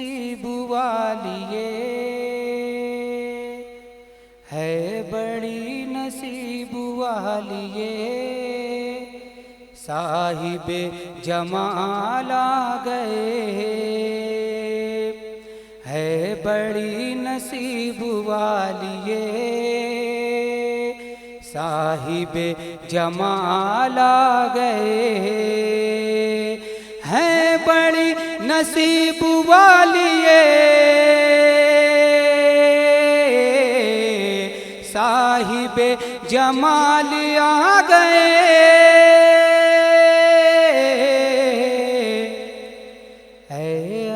नसीब वाली ये है, बड़ी नसीब वाली ये साहिबे जमाल आ गए, है बड़ी नसीब वाली ये साहिबे जमाल आ गए, है बड़ी नसीब वाली ये साहिबे जमाल आ गए,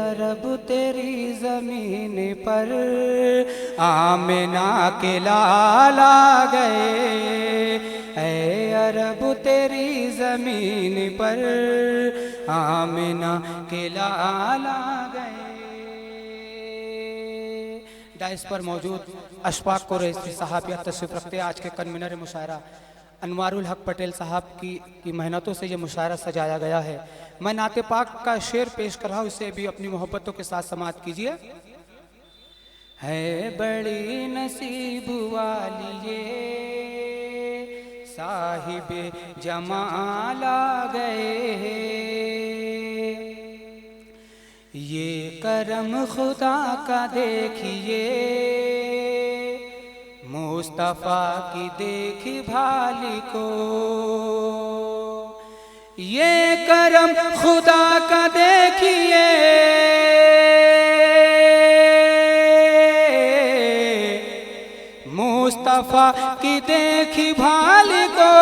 अरब तेरी ज़मीन पर आमिना के लाल आ गए, ऐ अरब तेरी ज़मीन पर आमिना के लाल आ गए। डाइस पर मौजूद अशफाक कुरैशी साहब या तशरीफ़ रखते आज के कन्वीनर मुशायरा अनवारुल हक पटेल साहब की मेहनतों से ये मुशायरा सजाया गया है। मैं नाते पाक का शेर पेश कर रहा हूँ, इसे भी अपनी मोहब्बतों के साथ समाअत कीजिए। है बड़ी नसीब वाली ये साहिबे जमाल आ गए, ये करम खुदा का देखिए मुस्तफ़ा की देखी भाली को, ये करम खुदा का देखिए मुस्तफ़ा की देखी भाली को,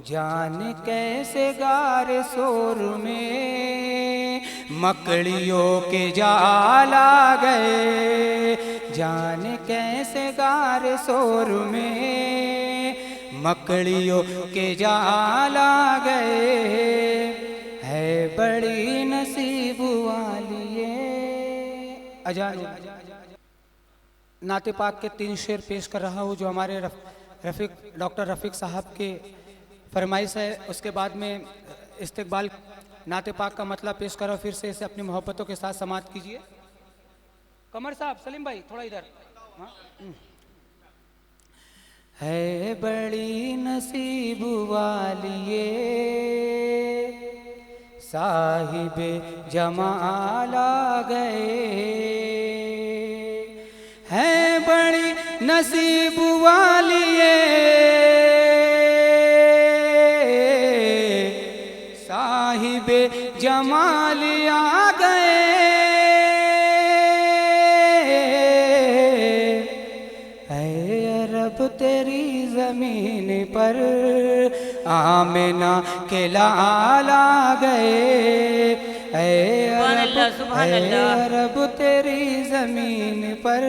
जान कैसे गार शोर में मकड़ियों के जाल आ गए, जान कैसे गार शोर में मकड़ियों के जाल आ गए, है बड़ी नसीब वाली ये। अजान नाते पाक के 3 शेर पेश कर रहा हूँ जो हमारे डॉक्टर रफ़ीक साहब के फरमाइश है। उसके बाद में इस्तिक़बाल नाते पाक का मतलब पेश करो, फिर से इसे अपनी मोहब्बतों के साथ समाअत कीजिए। कमर साहब, सलीम भाई थोड़ा इधर। है बड़ी नसीब वाली ये साहिबे जमाल आ गए, है बड़ी नसीब वाली ये साहिबे जमाल आ गए, ऐ अरब तेरी ज़मीन पर आमिना के लाल आ गए, ऐ अरब तेरी ज़मीन पर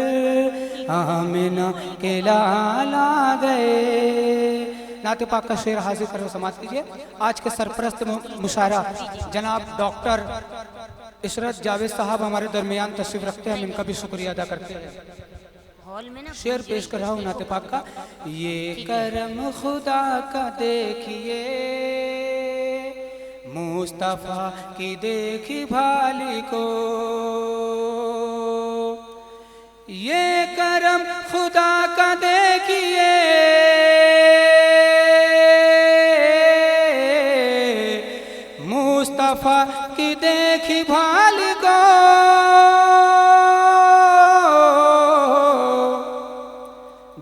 आमिना के लाल आ गए। नाते पाक का शेर हाजिर करो, समाअत कीजिए। आज के सरप्रस्त मुशायरा जनाब डॉक्टर इशरत जावेद साहब हमारे दरमियान तशरीफ रखते हैं, हम इनका भी शुक्रिया अदा करते हैं। शेर पेश कर रहा हूँ नाते पाक का। ये करम खुदा का देखिए मुस्तफ़ा की देखी भाली को, ये करम खुदा का देखिए मुस्तफ़ा की देखी भाली को,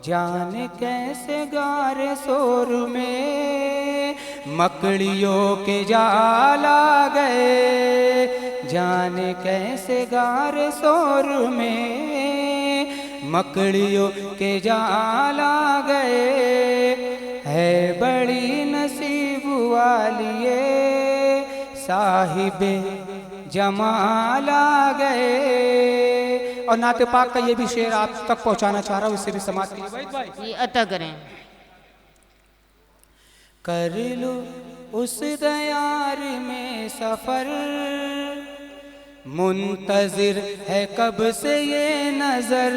जाने कैसे गार शोर में मकड़ियों के जाल आ गए, जाने कैसे गार शोर में मकड़ियों के जाल आ गए, है बड़ी नसीब वाली ये साहिबे जमाल आ गए। और नाते पाक का ये भी शेर आप तक पहुंचाना चाह रहा हूँ, इससे भी समाअत कीजिए भाई। अता करें। कर लो उस दयार में सफर, मुंतजिर है कब से ये नजर,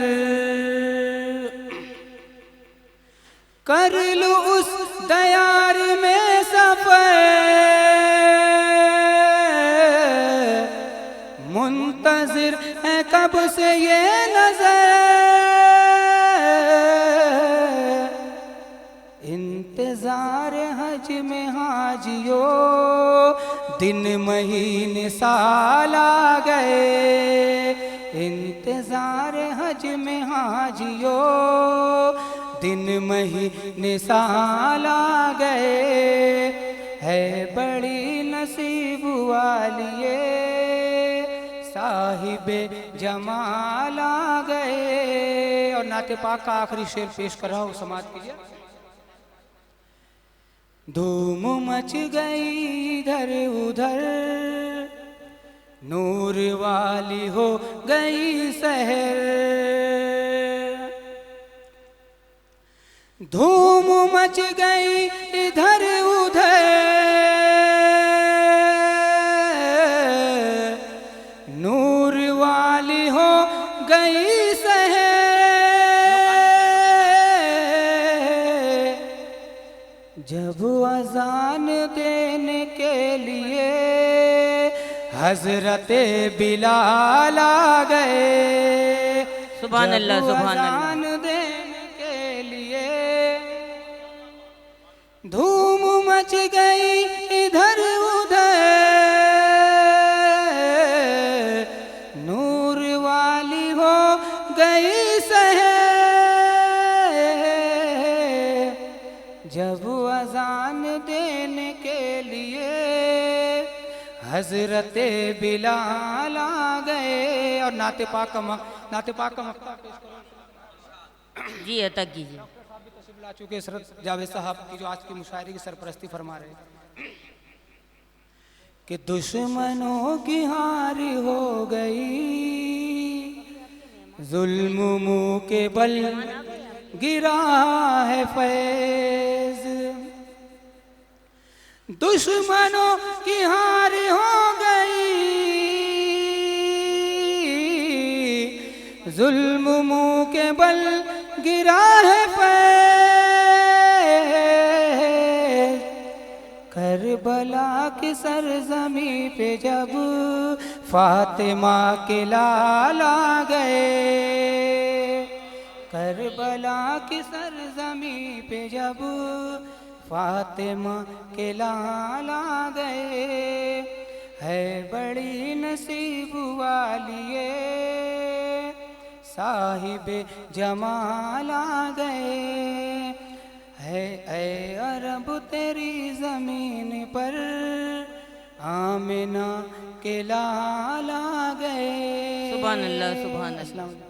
कर लो उस दयार में सफर कब से ये नजर इंतजार हज में हाजियो, दिन महीने साल आ गए। इंतजार हज में हाजियो, दिन महीने साल आ गए। है बड़ी नसीब वालिए साहिबे जमाल आ गए। और नाते पाक का आखिरी शेर पेश कर रहा हूं, समाज कीजिए। धूम मच गई इधर उधर, नूर वाली हो गई शहर। धूम मच गई इधर उधर, नूर वाली हो गई शहर। जब अजान देने के लिए हजरते बिलाल आ गए। सुभान अल्लाह, सुभान अल्लाह। अजान देने के लिए धूम मच गई इधर उधर, नूर वाली हो गई शहर। जब अजान देने के लिए हजरते बिलाल आ गए। और नाते पाक का मक्ता पेश करो जी, अता कीजिए। ला चुके सरत जावेद साहब की जो आज की मुशायरे की सरपरस्ती फरमा रहे कि दुश्मनों की हार हो गई, जुल्म मुंह के बल गिरा है फैज। दुश्मनों की हार हो गई, जुल्म मुंह के बल गिरा है फैज। करबला की सरजमी पे जब फातिमा के लाल आ गए। करबला की सरजमी पे जब फातिमा के लाल आ गए। है बड़ी नसीब वालिए साहिबे जमाल आ गए। है ऐ अरब तेरी जमीन पर आमिना के लाल आ गए। सुभान अल्लाह, सुभान अल्लाह। अस्सलाम।